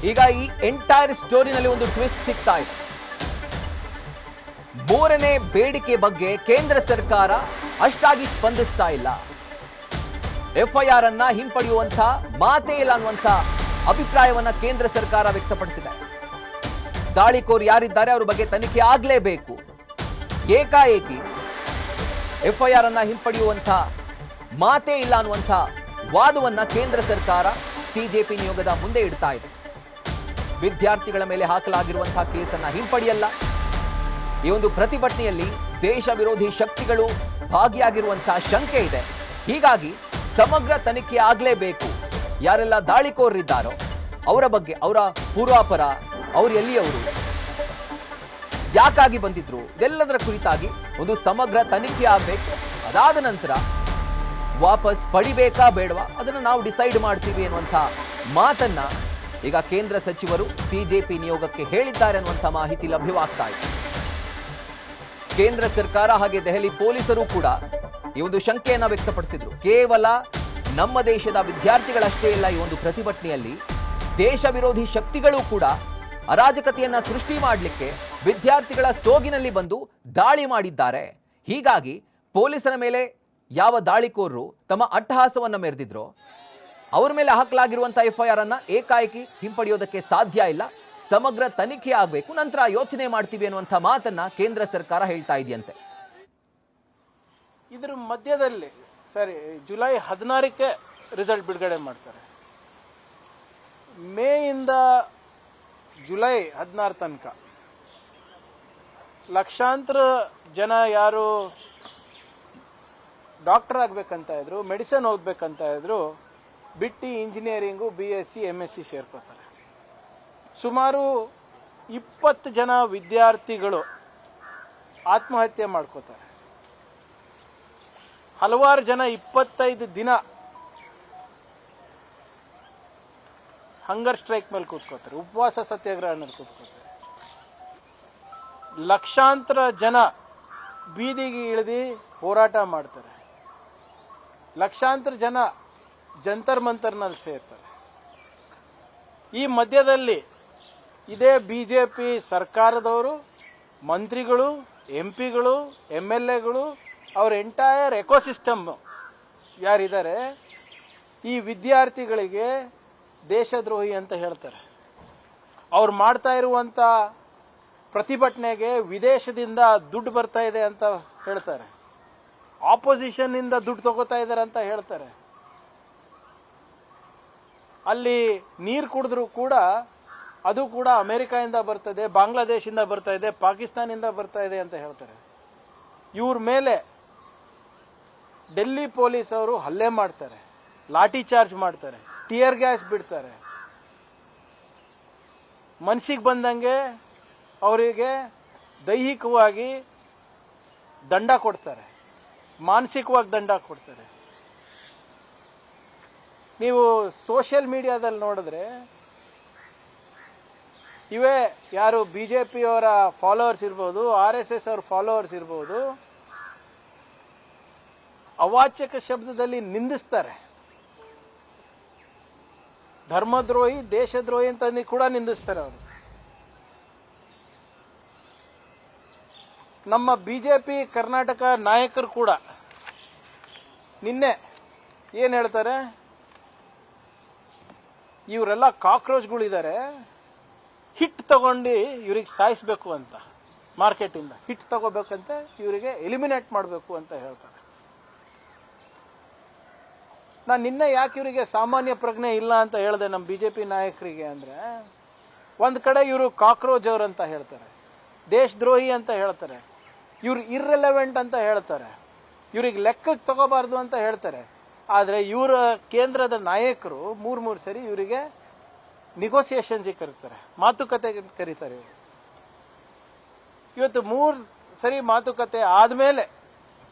ಈಗ ಈ ಎಂಟೈರ್ ಸ್ಟೋರಿನಲ್ಲಿ ಒಂದು ಟ್ವಿಸ್ಟ್ ಸಿಗ್ತಾ ಇದೆ. ಮೂರನೇ ಬೇಡಿಕೆ ಬಗ್ಗೆ ಕೇಂದ್ರ ಸರ್ಕಾರ ಅಷ್ಟಾಗಿ ಸ್ಪಂದಿಸ್ತಾ ಇಲ್ಲ. ಎಫ್ಐಆರ್ ಅನ್ನ ಹಿಂಪಡೆಯುವಂತ ಮಾತೇ ಇಲ್ಲ ಅನ್ನುವಂತ ಅಭಿಪ್ರಾಯವನ್ನ ಕೇಂದ್ರ ಸರ್ಕಾರ ವ್ಯಕ್ತಪಡಿಸಿದೆ. ದಾಳಿಕೋರ್ ಯಾರಿದ್ದಾರೆ ಅವರ ಬಗ್ಗೆ ತನಿಖೆ ಆಗಲೇಬೇಕು. ಏಕಾಏಕಿ ಎಫ್ಐಆರ್ ಅನ್ನ ಹಿಂಪಡೆಯುವಂತ ಮಾತೇ ಇಲ್ಲ ಅನ್ನುವಂತ ವಾದವನ್ನ ಕೇಂದ್ರ ಸರ್ಕಾರ ಸಿಜೆಪಿ ನಿಯೋಗದ ಮುಂದೆ ಇಡ್ತಾ ಇದೆ. ವಿದ್ಯಾರ್ಥಿಗಳ ಮೇಲೆ ಹಾಕಲಾಗಿರುವಂತಹ ಕೇಸನ್ನ ಹಿಂಪಡೆಯಲ್ಲ. ಈ ಒಂದು ಪ್ರತಿಭಟನೆಯಲ್ಲಿ ದೇಶ ವಿರೋಧಿ ಶಕ್ತಿಗಳು ಭಾಗಿಯಾಗಿರುವಂತಹ ಶಂಕೆ ಇದೆ. ಹೀಗಾಗಿ ಸಮಗ್ರ ತನಿಖೆ ಆಗಲೇಬೇಕು. ಯಾರೆಲ್ಲ ದಾಳಿಕೋರರಿದ್ದಾರೋ ಅವರ ಬಗ್ಗೆ, ಅವರ ಪೂರ್ವಾಪರ, ಅವರು ಎಲ್ಲಿಯವರು, ಯಾಕಾಗಿ ಬಂದಿದ್ರು, ಇದೆಲ್ಲದರ ಕುರಿತಾಗಿ ಒಂದು ಸಮಗ್ರ ತನಿಖೆ ಆಗಬೇಕು. ಅದಾದ ನಂತರ ವಾಪಸ್ ಪಡಿಬೇಕಾ ಬೇಡವಾ ಅದನ್ನು ನಾವು ಡಿಸೈಡ್ ಮಾಡ್ತೀವಿ ಅನ್ನುವಂಥ ಮಾತನ್ನ ಈಗ ಕೇಂದ್ರ ಸಚಿವರು ಸಿಜೆಪಿ ನಿಯೋಗಕ್ಕೆ ಹೇಳಿದ್ದಾರೆ ಅನ್ನುವಂಥ ಮಾಹಿತಿ ಲಭ್ಯವಾಗ್ತಾ ಇದೆ. ಕೇಂದ್ರ ಸರ್ಕಾರ ಹಾಗೆ ದೆಹಲಿ ಪೊಲೀಸರು ಕೂಡ ಈ ಒಂದು ಶಂಕೆಯನ್ನ ವ್ಯಕ್ತಪಡಿಸಿದ್ರು. ಕೇವಲ ನಮ್ಮ ದೇಶದ ವಿದ್ಯಾರ್ಥಿಗಳಷ್ಟೇ ಇಲ್ಲ, ಈ ಒಂದು ಪ್ರತಿಭಟನೆಯಲ್ಲಿ ದೇಶ ವಿರೋಧಿ ಶಕ್ತಿಗಳು ಕೂಡ ಅರಾಜಕತೆಯನ್ನ ಸೃಷ್ಟಿ ಮಾಡಲಿಕ್ಕೆ ವಿದ್ಯಾರ್ಥಿಗಳ ಸೋಗಿನಲ್ಲಿ ಬಂದು ದಾಳಿ ಮಾಡಿದ್ದಾರೆ. ಹೀಗಾಗಿ ಪೊಲೀಸರ ಮೇಲೆ ಯಾವ ದಾಳಿಕೋರರು ತಮ್ಮ ಅಟ್ಟಹಾಸವನ್ನ ಮೆರೆದಿದ್ರೋ ಅವರ ಮೇಲೆ ಹಾಕಲಾಗಿರುವಂತಹ ಎಫ್ಐಆರ್ ಅನ್ನ ಏಕಾಏಕಿ ಹಿಂಪಡೆಯೋದಕ್ಕೆ ಸಾಧ್ಯ ಇಲ್ಲ. ಸಮಗ್ರ ತನಿಖೆ ಆಗಬೇಕು, ನಂತರ ಯೋಚನೆ ಮಾಡ್ತೀವಿ ಅನ್ನುವಂಥ ಮಾತನ್ನ ಕೇಂದ್ರ ಸರ್ಕಾರ ಹೇಳ್ತಾ ಇದೆಯಂತೆ. ಇದ್ರ ಮಧ್ಯದಲ್ಲಿ ಸರಿ ಜುಲೈ 16ಕ್ಕೆ ರಿಸಲ್ಟ್ ಬಿಡುಗಡೆ ಮಾಡ್ತಾರೆ. ಮೇಯಿಂದ ಜುಲೈ 16 ತನಕ ಲಕ್ಷಾಂತರ ಜನ ಯಾರು ಡಾಕ್ಟರ್ ಆಗ್ಬೇಕಂತ ಇದ್ರು, ಮೆಡಿಸಿನ್ ಓದ್ಬೇಕಂತ ಇದ್ರು, ಬಿಟ್ಟು ಇಂಜಿನಿಯರಿಂಗು, BSc MSc ಸೇರ್ಕೋತಾರೆ. ಸುಮಾರು 20 ಜನ ವಿದ್ಯಾರ್ಥಿಗಳು ಆತ್ಮಹತ್ಯೆ ಮಾಡ್ಕೋತಾರೆ. ಹಲವಾರು ಜನ 25 ದಿನ ಹಂಗರ್ ಸ್ಟ್ರೈಕ್ ಮೇಲೆ ಕೂತ್ಕೋತಾರೆ, ಉಪವಾಸ ಸತ್ಯಾಗ್ರಹ ಮೇಲೆ ಕೂತ್ಕೋತಾರೆ. ಲಕ್ಷಾಂತರ ಜನ ಬೀದಿಗೆ ಇಳಿದು ಹೋರಾಟ ಮಾಡ್ತಾರೆ. ಲಕ್ಷಾಂತರ ಜನ ಜಂತರ್ ಮಂತರ್ನಲ್ಲಿ ಸೇರ್ತಾರೆ. ಈ ಮಧ್ಯದಲ್ಲಿ ಇದೇ ಬಿಜೆಪಿ ಸರ್ಕಾರದವರು, ಮಂತ್ರಿಗಳು, MP ಗಳು, MLAಗಳು, ಅವ್ರ ಎಂಟೈರ್ ಎಕೋಸಿಸ್ಟಮ್ ಯಾರಿದ್ದಾರೆ ಈ ವಿದ್ಯಾರ್ಥಿಗಳಿಗೆ ದೇಶದ್ರೋಹಿ ಅಂತ ಹೇಳ್ತಾರೆ. ಅವ್ರು ಮಾಡ್ತಾ ಇರುವಂತ ಪ್ರತಿಭಟನೆಗೆ ವಿದೇಶದಿಂದ ದುಡ್ಡು ಬರ್ತಾ ಇದೆ ಅಂತ ಹೇಳ್ತಾರೆ. ಆಪೋಸಿಷನ್ ಇಂದ ದುಡ್ಡು ತಗೋತಾ ಇದ್ದಾರೆ ಅಂತ ಹೇಳ್ತಾರೆ. ಅಲ್ಲಿ ನೀರು ಕುಡಿದ್ರು ಕೂಡ ಅದು ಕೂಡ ಅಮೆರಿಕದಿಂದ ಬರ್ತದೆ, ಬಾಂಗ್ಲಾದೇಶದಿಂದ ಬರ್ತಾ ಇದೆ, ಪಾಕಿಸ್ತಾನದಿಂದ ಬರ್ತಾ ಇದೆ ಅಂತ ಹೇಳ್ತಾರೆ. ಇವ್ರ ಮೇಲೆ ಡೆಲ್ಲಿ ಪೊಲೀಸ್ ಅವರು ಹಲ್ಲೆ ಮಾಡ್ತಾರೆ, ಲಾಠಿ ಚಾರ್ಜ್ ಮಾಡ್ತಾರೆ, ಟಿಯರ್ ಗ್ಯಾಸ್ ಬಿಡ್ತಾರೆ. ಮನಸ್ಸಿಗೆ ಬಂದಂಗೆ ಅವರಿಗೆ ದೈಹಿಕವಾಗಿ ದಂಡ ಕೊಡ್ತಾರೆ, ಮಾನಸಿಕವಾಗಿ ದಂಡ ಕೊಡ್ತಾರೆ. ನೀವು ಸೋಷಿಯಲ್ ಮೀಡಿಯಾದಲ್ಲಿ ನೋಡಿದ್ರೆ ಇವೇ ಯಾರು ಬಿಜೆಪಿಯವರ ಫಾಲೋವರ್ಸ್ ಇರ್ಬೋದು, RSS ಅವರ ಫಾಲೋವರ್ಸ್ ಇರ್ಬೋದು, ಅವಾಚ್ಯಕ ಶಬ್ದದಲ್ಲಿ ನಿಂದಿಸ್ತಾರೆ. ಧರ್ಮದ್ರೋಹಿ, ದೇಶದ್ರೋಹಿ ಅಂತ ಕೂಡ ನಿಂದಿಸ್ತಾರೆ ಅವರು. ನಮ್ಮ ಬಿಜೆಪಿ ಕರ್ನಾಟಕ ನಾಯಕರು ಕೂಡ ನಿನ್ನೆ ಏನ್ ಹೇಳ್ತಾರೆ, ಇವರೆಲ್ಲ ಕಾಕ್ರೋಚ್ಗಳಿದ್ದಾರೆ, ಹಿಟ್ ತಗೊಂಡು ಇವ್ರಿಗೆ ಸಾಯಿಸಬೇಕು ಅಂತ, ಮಾರ್ಕೆಟ್ ಇಂದ ಹಿಟ್ ತಗೋಬೇಕಂತ ಇವರಿಗೆ ಎಲಿಮಿನೇಟ್ ಮಾಡಬೇಕು ಅಂತ ಹೇಳ್ತಾರೆ. ನಾನು ನಿನ್ನೆ ಯಾಕೆ ಇವರಿಗೆ ಸಾಮಾನ್ಯ ಪ್ರಜ್ಞೆ ಇಲ್ಲ ಅಂತ ಹೇಳಿದೆ ನಮ್ಮ ಬಿಜೆಪಿ ನಾಯಕರಿಗೆ ಅಂದ್ರೆ, ಒಂದ್ ಕಡೆ ಇವರು ಕಾಕ್ರೋಚ್ ಅವರಂತ ಹೇಳ್ತಾರೆ, ದೇಶದ್ರೋಹಿ ಅಂತ ಹೇಳ್ತಾರೆ, ಇವ್ರು ಇರ್ರೆಲೆವೆಂಟ್ ಅಂತ ಹೇಳ್ತಾರೆ, ಇವ್ರಿಗೆ ಲೆಕ್ಕಕ್ಕೆ ತಗೋಬಾರ್ದು ಅಂತ ಹೇಳ್ತಾರೆ. ಆದ್ರೆ ಇವರ ಕೇಂದ್ರದ ನಾಯಕರು ಮೂರ್ ಸರಿ ಇವರಿಗೆ ನಿಗೋಸಿಯೇಷನ್ಸ್ ಕರೀತಾರೆ, ಮಾತುಕತೆ ಕರೀತಾರೆ. ಇವತ್ತು 3 ಸರಿ ಮಾತುಕತೆ ಆದ್ಮೇಲೆ,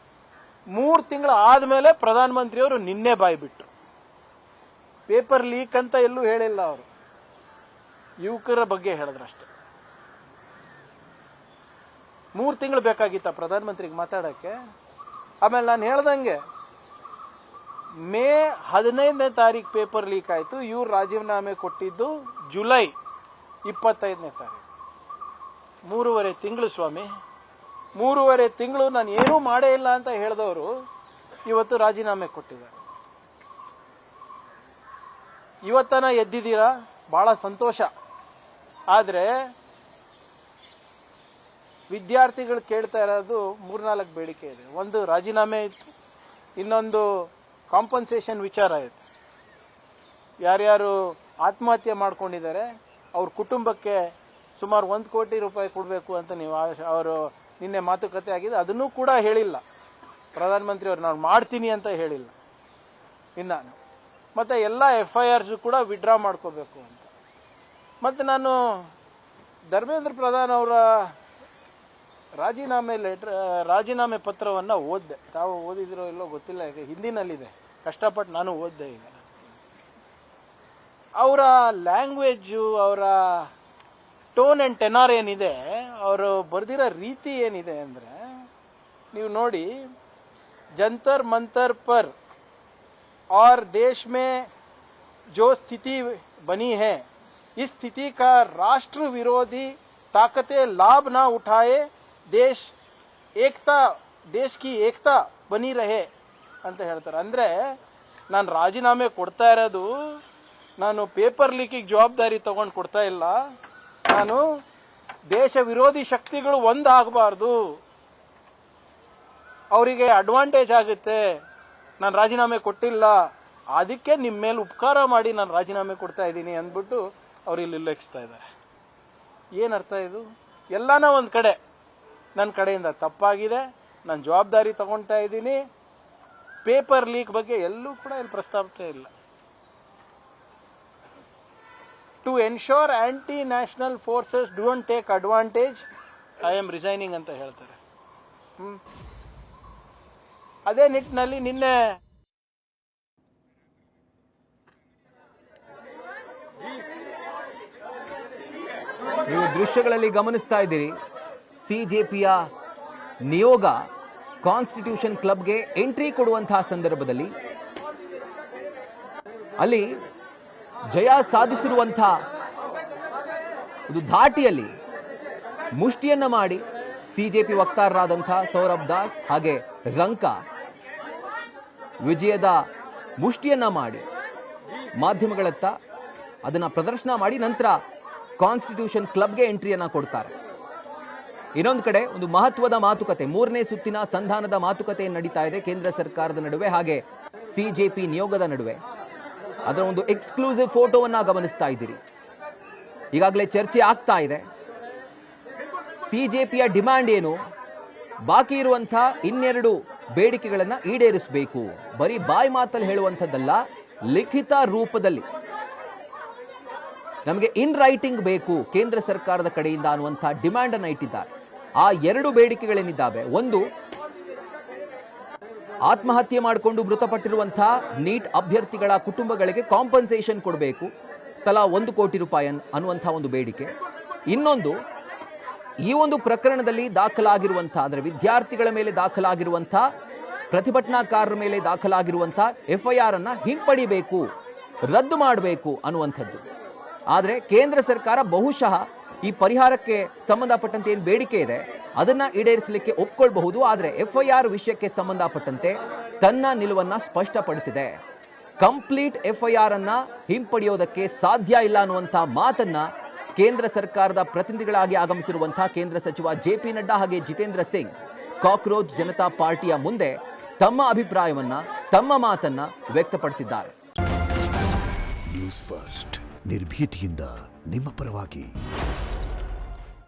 3 ತಿಂಗಳು ಆದ್ಮೇಲೆ ಪ್ರಧಾನಮಂತ್ರಿಯವರು ನಿನ್ನೆ ಬಾಯಿ ಬಿಟ್ರು. ಪೇಪರ್ ಲೀಕ್ ಅಂತ ಎಲ್ಲೂ ಹೇಳಿಲ್ಲ ಅವರು, ಯುವಕರ ಬಗ್ಗೆ ಹೇಳಿದ್ರಷ್ಟೇ. 3 ತಿಂಗಳು ಬೇಕಾಗಿತ್ತ ಪ್ರಧಾನಮಂತ್ರಿಗೆ ಮಾತಾಡಕ್ಕೆ? ಆಮೇಲೆ ನಾನು ಹೇಳ್ದಂಗೆ ಮೇ 15ನೇ ತಾರೀಕು ಪೇಪರ್ ಲೀಕ್ ಆಯಿತು. ಇವ್ರು ರಾಜೀನಾಮೆ ಕೊಟ್ಟಿದ್ದು ಜುಲೈ 25ನೇ ತಾರೀಕು. 3.5 ತಿಂಗಳು ಸ್ವಾಮಿ, 3.5 ತಿಂಗಳು ನಾನು ಏನೂ ಮಾಡೇ ಇಲ್ಲ ಅಂತ ಹೇಳಿದವರು ಇವತ್ತು ರಾಜೀನಾಮೆ ಕೊಟ್ಟಿದ್ದಾರೆ. ಇವತ್ತನ ಎದ್ದಿದ್ದೀರಾ, ಬಹಳ ಸಂತೋಷ. ಆದರೆ ವಿದ್ಯಾರ್ಥಿಗಳು ಕೇಳ್ತಾ ಇರೋದು 3-4 ಬೇಡಿಕೆ ಇದೆ. ಒಂದು ರಾಜೀನಾಮೆ ಇತ್ತು, ಇನ್ನೊಂದು ಕಾಂಪನ್ಸೇಷನ್ ವಿಚಾರ ಇದೆ. ಯಾರ್ಯಾರು ಆತ್ಮಹತ್ಯೆ ಮಾಡ್ಕೊಂಡಿದ್ದಾರೆ ಅವ್ರ ಕುಟುಂಬಕ್ಕೆ ಸುಮಾರು 1 ಕೋಟಿ ರೂಪಾಯಿ ಕೊಡಬೇಕು ಅಂತ ನೀವು ಅವರು ನಿನ್ನೆ ಮಾತುಕತೆ ಆಗಿದೆ. ಅದನ್ನೂ ಕೂಡ ಹೇಳಿಲ್ಲ ಪ್ರಧಾನಮಂತ್ರಿ ಅವರು, ನಾನು ಮಾಡ್ತೀನಿ ಅಂತ ಹೇಳಿಲ್ಲ ಇನ್ನು. ಮತ್ತು ಎಲ್ಲ FIRs ಕೂಡ ವಿಡ್ರಾ ಮಾಡ್ಕೋಬೇಕು ಅಂತ. ಮತ್ತು ನಾನು ಧರ್ಮೇಂದ್ರ ಪ್ರಧಾನ್ ಅವರ ರಾಜೀನಾಮೆ ಪತ್ರವನ್ನು ಓದಿದೆ. ತಾವು ಓದಿದಿರೋ ಇಲ್ಲೋ ಗೊತ್ತಿಲ್ಲ, ಈಗ ಹಿಂದಿನಲ್ಲಿದೆ, ಕಷ್ಟಪಟ್ಟು ನಾನು ಓದಿದೆ. ಈಗ ಅವರ ಲ್ಯಾಂಗ್ವೇಜು, ಅವರ ಟೋನ್ ಆ್ಯಂಡ್ ಟೆನಾರ್ ಏನಿದೆ, ಅವರು ಬರೆದಿರೋ ರೀತಿ ಏನಿದೆ ಅಂದರೆ, ನೀವು ನೋಡಿ, ಜಂತರ್ ಮಂತರ್ ಪರ್ और देश में जो स्थिति बनी है, इस स्थिति का राष्ट्र विरोधी ताकतें लाभ ना उठाए, देश की एकता बनी रहे ಅಂತ ಹೇಳ್ತಾರೆ. ಅಂದರೆ ನಾನು ರಾಜೀನಾಮೆ ಕೊಡ್ತಾ ಇರೋದು, ನಾನು ಪೇಪರ್ ಲೀಕಿಗೆ ಜವಾಬ್ದಾರಿ ತಗೊಂಡು ಕೊಡ್ತಾ ಇಲ್ಲ. ನಾನು ದೇಶ ವಿರೋಧಿ ಶಕ್ತಿಗಳು ಒಂದಾಗಬಾರ್ದು, ಅವರಿಗೆ ಅಡ್ವಾಂಟೇಜ್ ಆಗುತ್ತೆ, ನಾನು ರಾಜೀನಾಮೆ ಕೊಟ್ಟಿಲ್ಲ, ಅದಕ್ಕೆ ನಿಮ್ಮ ಮೇಲೆ ಉಪಕಾರ ಮಾಡಿ ನಾನು ರಾಜೀನಾಮೆ ಕೊಡ್ತಾ ಇದ್ದೀನಿ ಅಂದ್ಬಿಟ್ಟು ಅವ್ರು ಇಲ್ಲಿ ಉಲ್ಲೇಖಿಸ್ತಾ ಇದ್ದಾರೆ. ಏನರ್ಥ ಇದು? ಎಲ್ಲಾನ ಒಂದು ಕಡೆ ನನ್ನ ಕಡೆಯಿಂದ ತಪ್ಪಾಗಿದೆ, ನಾನು ಜವಾಬ್ದಾರಿ ತಗೊಳ್ತಾ ಇದ್ದೀನಿ. ಪೇಪರ್ ಲೀಕ್ ಬಗ್ಗೆ ಎಲ್ಲೂ ಕೂಡ ಇಲ್ಲಿ ಪ್ರಸ್ತಾವನೆ ಇಲ್ಲ. To ensure anti national forces don't take advantage, I am resigning ಅಂತ ಹೇಳ್ತಾರೆ. ಅದೇ ನಿಟ್ಟಿನಲ್ಲಿ ನಿನ್ನೆ ನೀವು ದೃಶ್ಯಗಳಲ್ಲಿ ಗಮನಿಸ್ತಾ ಇದ್ದೀರಿ, CJPಯ ನಿಯೋಗ ಕಾನ್ಸ್ಟಿಟ್ಯೂಷನ್ ಕ್ಲಬ್ಗೆ ಎಂಟ್ರಿ ಕೊಡುವಂತಹ ಸಂದರ್ಭದಲ್ಲಿ ಅಲ್ಲಿ ಜಯ ಸಾಧಿಸಿರುವಂತಹ ಒಂದು ಧಾಟಿಯಲ್ಲಿ ಮುಷ್ಟಿಯನ್ನ ಮಾಡಿ CJP ವಕ್ತಾರರಾದಂತಹ ಸೌರಭ್ ದಾಸ್ ಹಾಗೆ ರಂಕಾ ವಿಜಯದ ಮುಷ್ಟಿಯನ್ನ ಮಾಡಿ ಮಾಧ್ಯಮಗಳತ್ತ ಅದನ್ನ ಪ್ರದರ್ಶನ ಮಾಡಿ ನಂತರ ಕಾನ್ಸ್ಟಿಟ್ಯೂಷನ್ ಕ್ಲಬ್ಗೆ ಎಂಟ್ರಿಯನ್ನ ಕೊಡ್ತಾರೆ. ಇನ್ನೊಂದು ಕಡೆ ಒಂದು ಮಹತ್ವದ ಮಾತುಕತೆ, 3ನೇ ಸುತ್ತಿನ ಸಂಧಾನದ ಮಾತುಕತೆ ನಡೀತಾ ಇದೆ ಕೇಂದ್ರ ಸರ್ಕಾರದ ನಡುವೆ ಹಾಗೆ CJP ನಿಯೋಗದ ನಡುವೆ. ಅದರ ಒಂದು ಎಕ್ಸ್ಕ್ಲೂಸಿವ್ ಫೋಟೋವನ್ನ ಗಮನಿಸ್ತಾ ಇದ್ದೀರಿ. ಈಗಾಗಲೇ ಚರ್ಚೆ ಆಗ್ತಾ ಇದೆ. CJPಯ ಡಿಮ್ಯಾಂಡ್ ಏನು, ಬಾಕಿ ಇರುವಂತಹ 2 ಬೇಡಿಕೆಗಳನ್ನ ಈಡೇರಿಸಬೇಕು, ಬರೀ ಬಾಯಿ ಮಾತಲ್ಲಿ ಹೇಳುವಂಥದ್ದಲ್ಲ, ಲಿಖಿತ ರೂಪದಲ್ಲಿ ನಮಗೆ ಇನ್ ರೈಟಿಂಗ್ ಬೇಕು ಕೇಂದ್ರ ಸರ್ಕಾರದ ಕಡೆಯಿಂದ ಅನ್ನುವಂಥ ಡಿಮ್ಯಾಂಡ್ ಅನ್ನು ಇಟ್ಟಿದ್ದಾರೆ. ಆ 2 ಬೇಡಿಕೆಗಳೇನಿದ್ದಾವೆ, ಒಂದು ಆತ್ಮಹತ್ಯೆ ಮಾಡಿಕೊಂಡು ಮೃತಪಟ್ಟಿರುವಂತಹ ನೀಟ್ ಅಭ್ಯರ್ಥಿಗಳ ಕುಟುಂಬಗಳಿಗೆ ಕಾಂಪನ್ಸೇಷನ್ ಕೊಡಬೇಕು, ತಲಾ 1 ಕೋಟಿ ರೂಪಾಯಿ ಅನ್ನುವಂಥ ಒಂದು ಬೇಡಿಕೆ. ಇನ್ನೊಂದು, ಈ ಒಂದು ಪ್ರಕರಣದಲ್ಲಿ ದಾಖಲಾಗಿರುವಂತಹ, ಅಂದರೆ ವಿದ್ಯಾರ್ಥಿಗಳ ಮೇಲೆ ದಾಖಲಾಗಿರುವಂತಹ, ಪ್ರತಿಭಟನಾಕಾರರ ಮೇಲೆ ದಾಖಲಾಗಿರುವಂತಹ FIR ಅನ್ನ ಹಿಂಪಡಿಬೇಕು, ರದ್ದು ಮಾಡಬೇಕು ಅನ್ನುವಂಥದ್ದು. ಆದರೆ ಕೇಂದ್ರ ಸರ್ಕಾರ ಬಹುಶಃ ಈ ಪರಿಹಾರಕ್ಕೆ ಸಂಬಂಧಪಟ್ಟಂತೆ ಏನು ಬೇಡಿಕೆ ಇದೆ ಅದನ್ನ ಈಡೇರಿಸಲಿಕ್ಕೆ ಒಪ್ಕೊಳ್ಬಹುದು. ಆದರೆ FIR ವಿಷಯಕ್ಕೆ ಸಂಬಂಧಪಟ್ಟಂತೆ ತನ್ನ ನಿಲುವನ್ನ ಸ್ಪಷ್ಟಪಡಿಸಿದೆ. ಕಂಪ್ಲೀಟ್ FIR ಅನ್ನ ಹಿಂಪಡೆಯೋದಕ್ಕೆ ಸಾಧ್ಯ ಇಲ್ಲ ಅನ್ನುವಂಥ ಮಾತನ್ನ ಕೇಂದ್ರ ಸರ್ಕಾರದ ಪ್ರತಿನಿಧಿಗಳಾಗಿ ಆಗಮಿಸಿರುವಂತಹ ಕೇಂದ್ರ ಸಚಿವ JP ನಡ್ಡಾ ಹಾಗೆ ಜಿತೇಂದ್ರ ಸಿಂಗ್ ಕಾಕ್ರೋಚ್ ಜನತಾ ಪಾರ್ಟಿಯ ಮುಂದೆ ತಮ್ಮ ಅಭಿಪ್ರಾಯವನ್ನ, ತಮ್ಮ ಮಾತನ್ನ ವ್ಯಕ್ತಪಡಿಸಿದ್ದಾರೆ. ನ್ಯೂಸ್ ಫಸ್ಟ್, ನಿರ್ಭೀತಿಯಿಂದ ನಿಮ್ಮ ಪರವಾಗಿ.